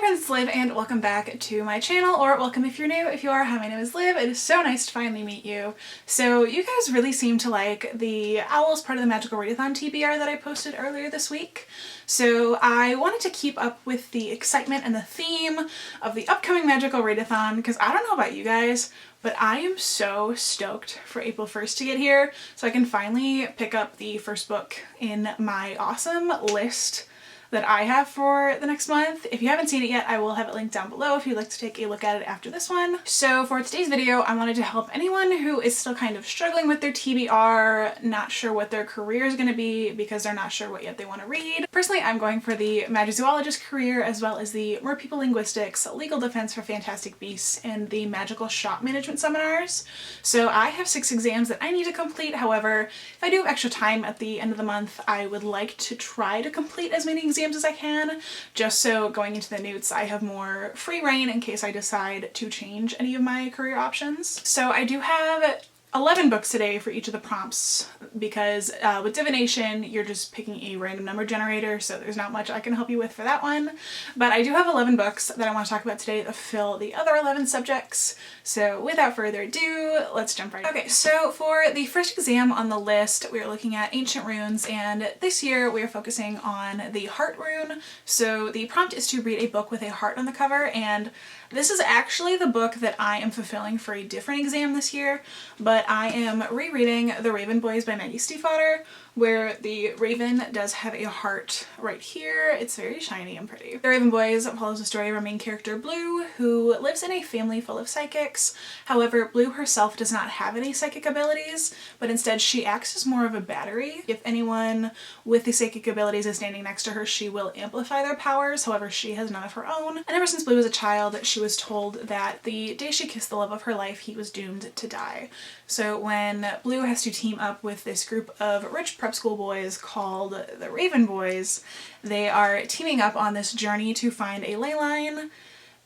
friends, it's Liv and welcome back to my channel, or welcome if you're new. If you are, hi, my name is Liv. It is so nice to finally meet you. So you guys really seem to like the O.W.L.S part of the Magical Readathon TBR that I posted earlier this week. So I wanted to keep up with the excitement and the theme of the upcoming Magical Readathon because I don't know about you guys, but I am so stoked for April 1st to get here so I can finally pick up the first book in my awesome list that I have for the next month. If you haven't seen it yet, I will have it linked down below if you'd like to take a look at it after this one. So for today's video, I wanted to help anyone who is still kind of struggling with their TBR, not sure what their career is going to be because they're not sure what yet they want to read. Personally, I'm going for the Magizoologist career as well as the Merpeople Linguistics, Legal Defense for Fantastic Beasts, and the Magical Shop Management seminars. So I have 6 exams that I need to complete. However, if I do have extra time at the end of the month, I would like to try to complete as many exams as I can, just so going into the newts I have more free reign in case I decide to change any of my career options. So I do have 11 books today for each of the prompts because with divination you're just picking a random number generator, so there's not much I can help you with for that one. But I do have 11 books that I want to talk about today that fill the other 11 subjects. So without further ado, let's jump right in. Okay, so for the first exam on the list, we are looking at ancient runes, and this year we are focusing on the heart rune. So the prompt is to read a book with a heart on the cover, and this is actually the book that I am fulfilling for a different exam this year, but I am rereading The Raven Boys by Maggie Stiefvater, where the raven does have a heart right here. It's very shiny and pretty. The Raven Boys follows the story of our main character Blue, who lives in a family full of psychics. However, Blue herself does not have any psychic abilities, but instead she acts as more of a battery. If anyone with the psychic abilities is standing next to her, she will amplify their powers. However, she has none of her own. And ever since Blue was a child, she was told that the day she kissed the love of her life, he was doomed to die. So when Blue has to team up with this group of rich prep school boys called the Raven Boys, they are teaming up on this journey to find a ley line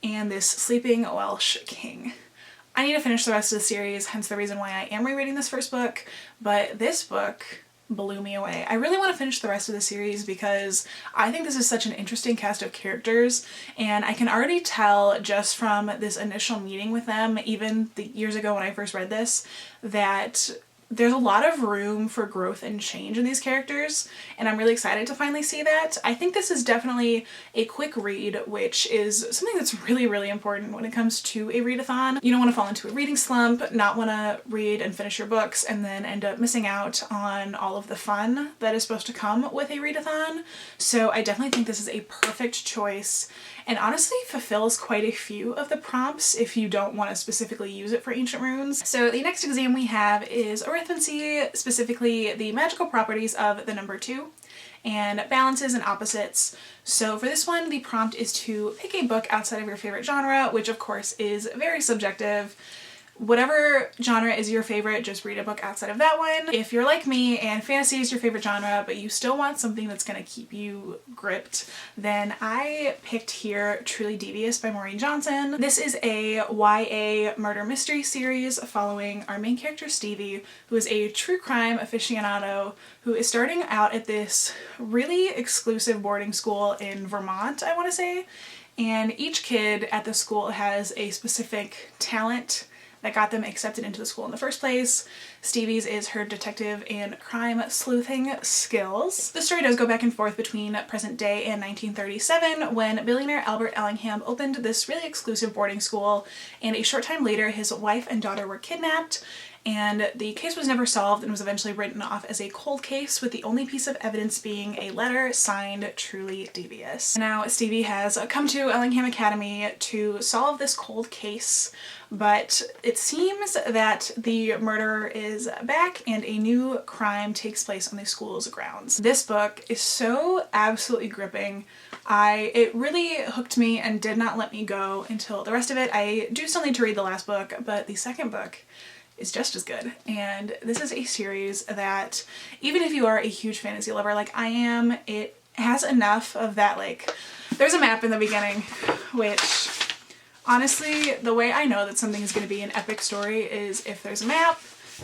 and this sleeping Welsh king. I need to finish the rest of the series, hence the reason why I am rereading this first book, but this book blew me away. I really want to finish the rest of the series because I think this is such an interesting cast of characters, and I can already tell just from this initial meeting with them, even the years ago when I first read this, that there's a lot of room for growth and change in these characters, and I'm really excited to finally see that. I think this is definitely a quick read, which is something that's really, really important when it comes to a readathon. You don't want to fall into a reading slump, not want to read and finish your books, and then end up missing out on all of the fun that is supposed to come with a readathon. So I definitely think this is a perfect choice, and honestly fulfills quite a few of the prompts if you don't want to specifically use it for ancient runes. So the next exam we have is arithmancy, specifically the magical properties of the number 2 and balances and opposites. So for this one, the prompt is to pick a book outside of your favorite genre, which of course is very subjective. Whatever genre is your favorite, just read a book outside of that one. If you're like me and fantasy is your favorite genre, but you still want something that's going to keep you gripped, then I picked here Truly Devious by Maureen Johnson. This is a YA murder mystery series following our main character Stevie, who is a true crime aficionado who is starting out at this really exclusive boarding school in Vermont, I want to say. And each kid at the school has a specific talent that got them accepted into the school in the first place. Stevie's is her detective and crime sleuthing skills. The story does go back and forth between present day and 1937 when billionaire Albert Ellingham opened this really exclusive boarding school, and a short time later his wife and daughter were kidnapped, and the case was never solved and was eventually written off as a cold case, with the only piece of evidence being a letter signed Truly Devious. Now Stevie has come to Ellingham Academy to solve this cold case, but it seems that the murderer is back and a new crime takes place on the school's grounds. This book is so absolutely gripping. It really hooked me and did not let me go until the rest of it. I do still need to read the last book, but the second book is just as good. And this is a series that, even if you are a huge fantasy lover like I am, it has enough of that, like, there's a map in the beginning, which honestly, the way I know that something is going to be an epic story is if there's a map.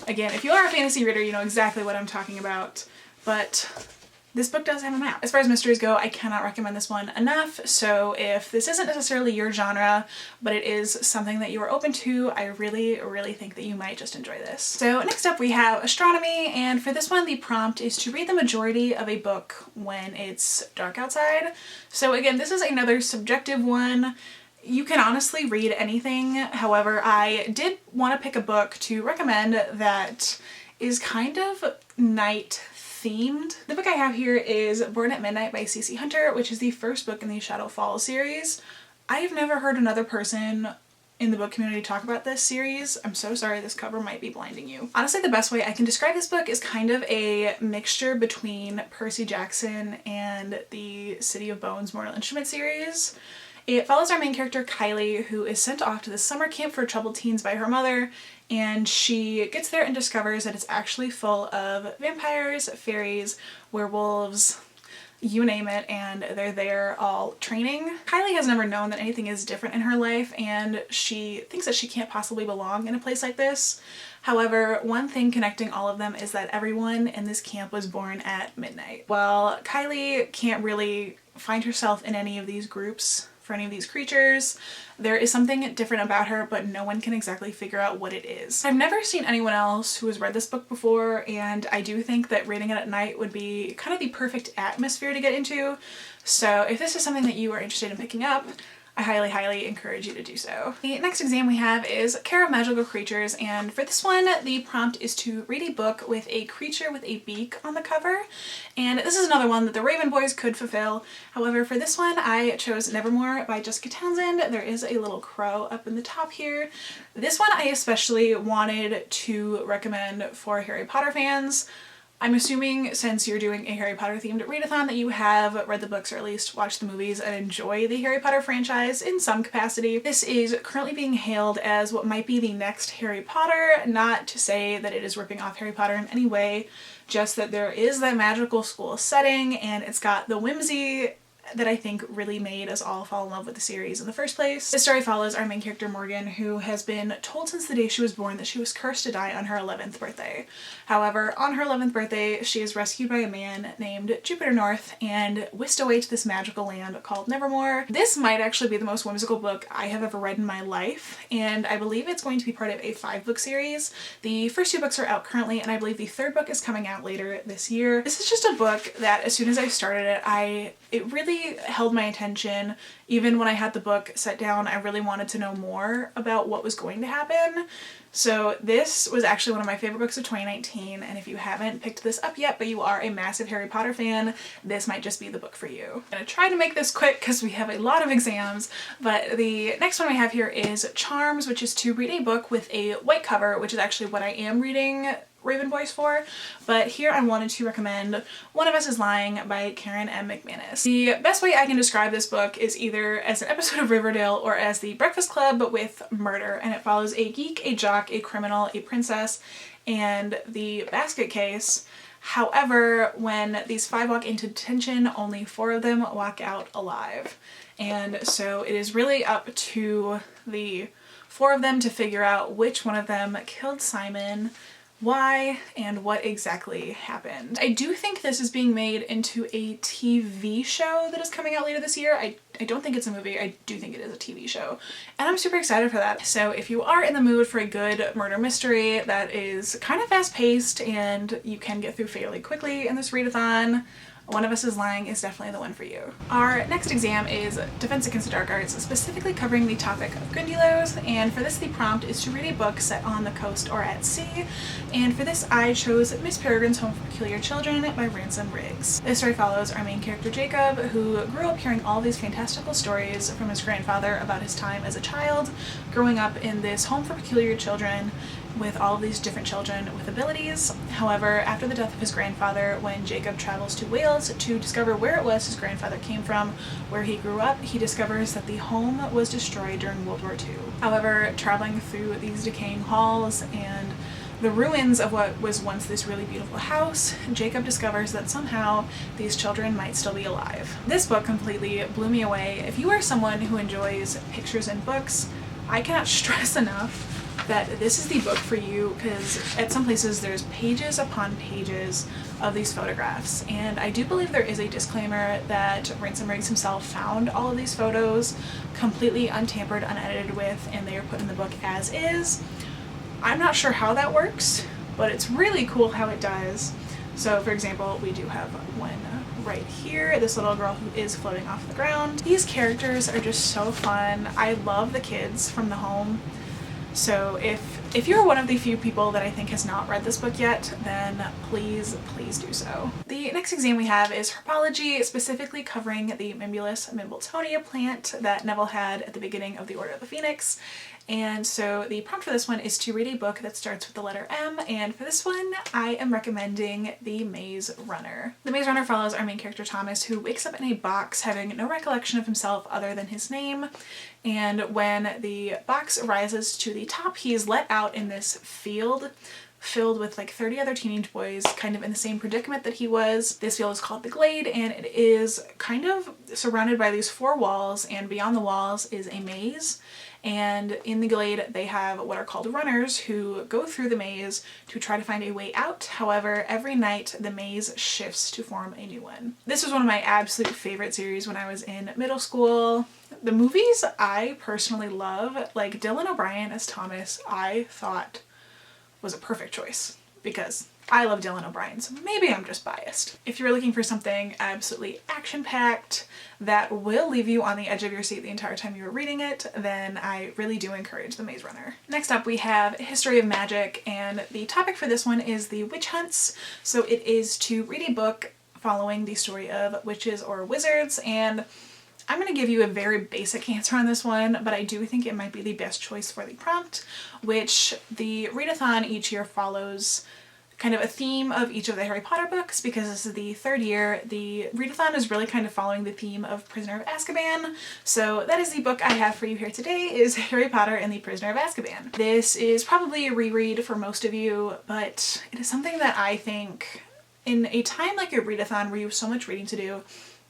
Again, if you are a fantasy reader, you know exactly what I'm talking about, but this book does have a map. As far as mysteries go, I cannot recommend this one enough, so if this isn't necessarily your genre, but it is something that you are open to, I really think that you might just enjoy this. So next up we have Astronomy, and for this one the prompt is to read the majority of a book when it's dark outside. So again, this is another subjective one. You can honestly read anything, however I did want to pick a book to recommend that is kind of night themed. The book I have here is Born at Midnight by C.C. Hunter, which is the first book in the Shadow Falls series. I've never heard another person in the book community talk about this series. I'm so sorry, this cover might be blinding you. Honestly, the best way I can describe this book is kind of a mixture between Percy Jackson and the City of Bones Mortal Instrument series. It follows our main character Kylie, who is sent off to this summer camp for troubled teens by her mother, and she gets there and discovers that it's actually full of vampires, fairies, werewolves, you name it, and they're there all training. Kylie has never known that anything is different in her life, and she thinks that she can't possibly belong in a place like this. However, one thing connecting all of them is that everyone in this camp was born at midnight. While Kylie can't really find herself in any of these groups for any of these creatures, there is something different about her, but no one can exactly figure out what it is. I've never seen anyone else who has read this book before, and I do think that reading it at night would be kind of the perfect atmosphere to get into. So if this is something that you are interested in picking up, I highly encourage you to do so. The next exam we have is Care of Magical Creatures, and for this one the prompt is to read a book with a creature with a beak on the cover, and this is another one that the Raven Boys could fulfill. However, for this one I chose Nevermore by Jessica Townsend. There is a little crow up in the top here. This one I especially wanted to recommend for Harry Potter fans. I'm assuming since you're doing a Harry Potter themed readathon that you have read the books or at least watched the movies and enjoy the Harry Potter franchise in some capacity. This is currently being hailed as what might be the next Harry Potter, not to say that it is ripping off Harry Potter in any way, just that there is that magical school setting and it's got the whimsy that I think really made us all fall in love with the series in the first place. This story follows our main character Morgan, who has been told since the day she was born that she was cursed to die on her 11th birthday. However, on her 11th birthday, she is rescued by a man named Jupiter North and whisked away to this magical land called Nevermore. This might actually be the most whimsical book I have ever read in my life, and I believe it's going to be part of a 5-book series. The first 2 books are out currently, and I believe the 3rd book is coming out later this year. This is just a book that as soon as I started it, it really held my attention. Even when I had the book set down, I really wanted to know more about what was going to happen. So this was actually one of my favorite books of 2019, and if you haven't picked this up yet but you are a massive Harry Potter fan, this might just be the book for you. I'm gonna try to make this quick because we have a lot of exams, but the next one we have here is Charms, which is to read a book with a white cover, which is actually what I am reading Raven Boys for, but here I wanted to recommend One of Us is Lying by Karen M. McManus. The best way I can describe this book is either as an episode of Riverdale or as The Breakfast Club, but with murder, and it follows a geek, a jock, a criminal, a princess, and the basket case. However, when these 5 walk into detention, only 4 of them walk out alive. And so it is really up to the 4 of them to figure out which one of them killed Simon, why, and what exactly happened. I do think this is being made into a TV show that is coming out later this year. I don't think it's a movie, I do think it is a TV show, and I'm super excited for that. So if you are in the mood for a good murder mystery that is kind of fast-paced and you can get through fairly quickly in this readathon, One of Us is Lying is definitely the one for you. Our next exam is Defense Against the Dark Arts, specifically covering the topic of Grindylows, and for this the prompt is to read a book set on the coast or at sea, and for this I chose Miss Peregrine's Home for Peculiar Children by Ransom Riggs. This story follows our main character Jacob, who grew up hearing all these fantastical stories from his grandfather about his time as a child, growing up in this home for peculiar children with all of these different children with abilities. However, after the death of his grandfather, when Jacob travels to Wales to discover where it was his grandfather came from, where he grew up, he discovers that the home was destroyed during World War II. However, traveling through these decaying halls and the ruins of what was once this really beautiful house, Jacob discovers that somehow these children might still be alive. This book completely blew me away. If you are someone who enjoys pictures and books, I cannot stress enough that this is the book for you, because at some places there's pages upon pages of these photographs, and I do believe there is a disclaimer that Ransom Riggs himself found all of these photos completely untampered, unedited with, and they are put in the book as is. I'm not sure how that works, but it's really cool how it does. So for example, we do have one right here, this little girl who is floating off the ground. These characters are just so fun. I love the kids from the home. So if you're one of the few people that I think has not read this book yet, then please do so. The next exam we have is Herbology, specifically covering the Mimulus Mimbletonia plant that Neville had at the beginning of the Order of the Phoenix. And so the prompt for this one is to read a book that starts with the letter M, and for this one I am recommending The Maze Runner. The Maze Runner follows our main character Thomas, who wakes up in a box having no recollection of himself other than his name, and when the box rises to the top, he is let out in this field filled with like 30 other teenage boys kind of in the same predicament that he was. This field is called the Glade, and it is kind of surrounded by these 4 walls, and beyond the walls is a maze. And in the Glade they have what are called runners who go through the maze to try to find a way out. However, every night the maze shifts to form a new one. This was one of my absolute favorite series when I was in middle school. The movies I personally love, like Dylan O'Brien as Thomas, I thought was a perfect choice because I love Dylan O'Brien, so maybe I'm just biased. If you're looking for something absolutely action-packed that will leave you on the edge of your seat the entire time you were reading it, then I really do encourage The Maze Runner. Next up we have History of Magic, and the topic for this one is the witch hunts. So it is to read a book following the story of witches or wizards, and I'm going to give you a very basic answer on this one, but I do think it might be the best choice for the prompt, which the Readathon each year follows kind of a theme of each of the Harry Potter books. Because this is the 3rd year, the Readathon is really kind of following the theme of Prisoner of Azkaban. So that is the book I have for you here today, is Harry Potter and the Prisoner of Azkaban. This is probably a reread for most of you, but it is something that I think in a time like a Readathon where you have so much reading to do,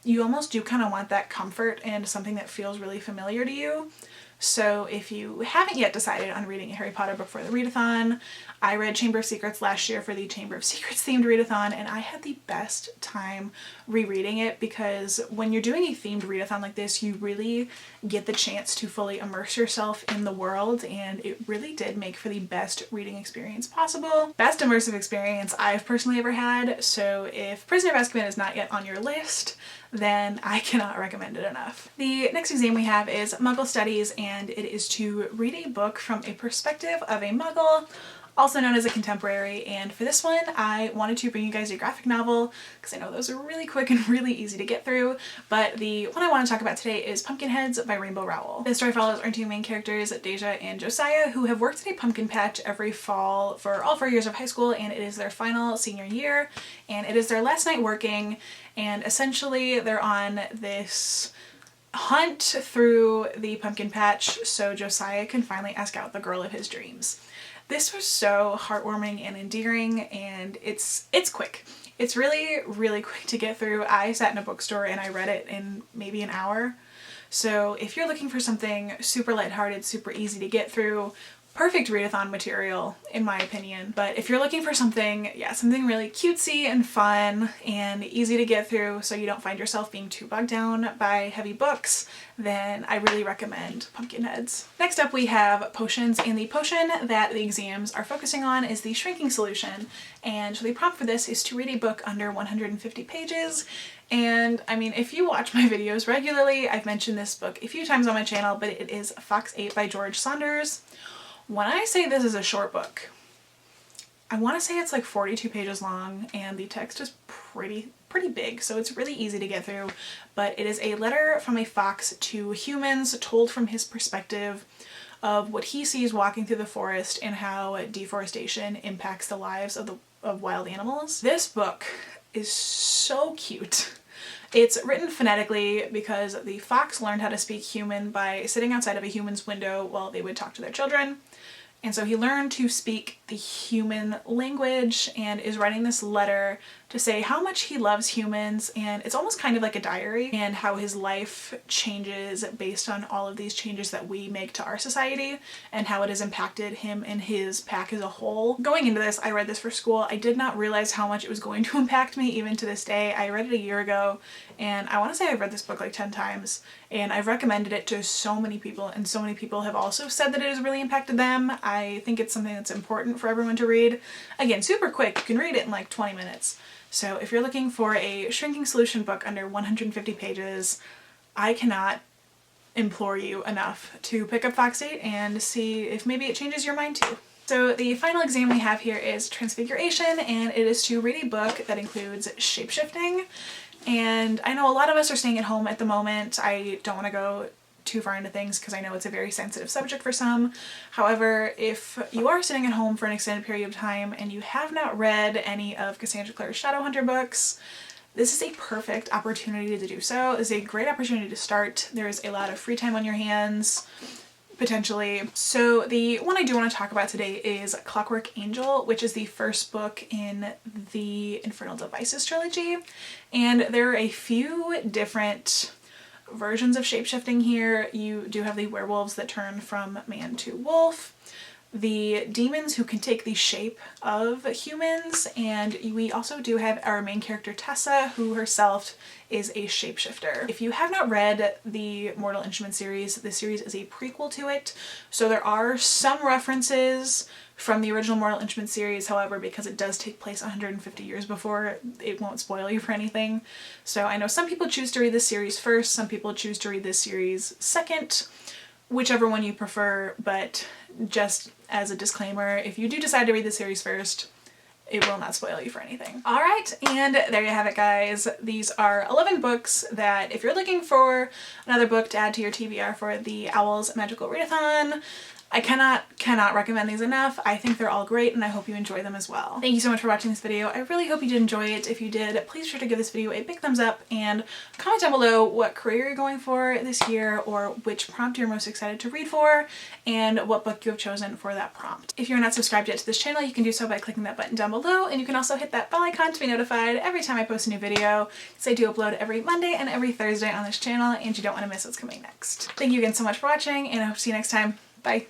you almost do kind of want that comfort and something that feels really familiar to you. So if you haven't yet decided on reading a Harry Potter book for the Readathon, I read Chamber of Secrets last year for the Chamber of Secrets themed Readathon, and I had the best time rereading it, because when you're doing a themed Readathon like this, you really get the chance to fully immerse yourself in the world, and it really did make for the best reading experience possible. Best immersive experience I've personally ever had, so if Prisoner of Azkaban is not yet on your list, then I cannot recommend it enough. The next exam we have is Muggle Studies, and it is to read a book from a perspective of a Muggle, also known as a contemporary, and for this one I wanted to bring you guys a graphic novel because I know those are really quick and really easy to get through, but the one I want to talk about today is Pumpkinheads by Rainbow Rowell. This story follows our 2 main characters, Deja and Josiah, who have worked at a pumpkin patch every fall for all 4 years of high school, and it is their final senior year, and it is their last night working, and essentially they're on this hunt through the pumpkin patch so Josiah can finally ask out the girl of his dreams. This was so heartwarming and endearing, and it's quick. It's really quick to get through. I sat in a bookstore and I read it in maybe an hour. So if you're looking for something super lighthearted, super easy to get through, perfect readathon material in my opinion. But if you're looking for something, yeah, something really cutesy and fun and easy to get through so you don't find yourself being too bogged down by heavy books, then I really recommend Pumpkinheads. Next up we have potions, and the potion that the exams are focusing on is the shrinking solution, and the prompt for this is to read a book under 150 pages. And I mean, if you watch my videos regularly, I've mentioned this book a few times on my channel, but it is Fox 8 by George Saunders. When I say this is a short book, I want to say it's like 42 pages long, and the text is pretty big, so it's really easy to get through, but it is a letter from a fox to humans told from his perspective of what he sees walking through the forest and how deforestation impacts the lives of wild animals. This book is so cute. It's written phonetically because the fox learned how to speak human by sitting outside of a human's window while they would talk to their children. And so he learned to speak the human language and is writing this letter to say how much he loves humans, and it's almost kind of like a diary, and how his life changes based on all of these changes that we make to our society and how it has impacted him and his pack as a whole. Going into this, I read this for school. I did not realize how much it was going to impact me even to this day. I read it a year ago, and I want to say I've read this book like 10 times, and I've recommended it to so many people, and so many people have also said that it has really impacted them. I think it's something that's important for everyone to read. Again, super quick, you can read it in like 20 minutes. So if you're looking for a shrinking solution book under 150 pages, I cannot implore you enough to pick up Fox 8 and see if maybe it changes your mind too. So the final exam we have here is Transfiguration, and it is to read a book that includes shapeshifting. And I know a lot of us are staying at home at the moment. I don't want to go too far into things because I know it's a very sensitive subject for some. However, if you are sitting at home for an extended period of time and you have not read any of Cassandra Clare's Shadowhunter books, this is a perfect opportunity to do so. It's a great opportunity to start. There's a lot of free time on your hands, potentially. So the one I do want to talk about today is Clockwork Angel, which is the first book in the Infernal Devices trilogy. And there are a few different versions of shapeshifting here. You do have the werewolves that turn from man to wolf, the demons who can take the shape of humans, and we also do have our main character Tessa, who herself is a shapeshifter. If you have not read the Mortal Instruments series, this series is a prequel to it, so there are some references from the original Mortal Instruments series. However, because it does take place 150 years before, it won't spoil you for anything. So I know some people choose to read this series first, some people choose to read this series second, whichever one you prefer, but just as a disclaimer, if you do decide to read the series first, it will not spoil you for anything. Alright, and there you have it, guys. These are 11 books that, if you're looking for another book to add to your TBR for the O.W.L.S Magical Readathon, I cannot recommend these enough. I think they're all great, and I hope you enjoy them as well. Thank you so much for watching this video. I really hope you did enjoy it. If you did, please be sure to give this video a big thumbs up and comment down below what career you're going for this year, or which prompt you're most excited to read for, and what book you have chosen for that prompt. If you're not subscribed yet to this channel, you can do so by clicking that button down below, and you can also hit that bell icon to be notified every time I post a new video, because I do upload every Monday and every Thursday on this channel, and you don't want to miss what's coming next. Thank you again so much for watching, and I hope to see you next time. Bye!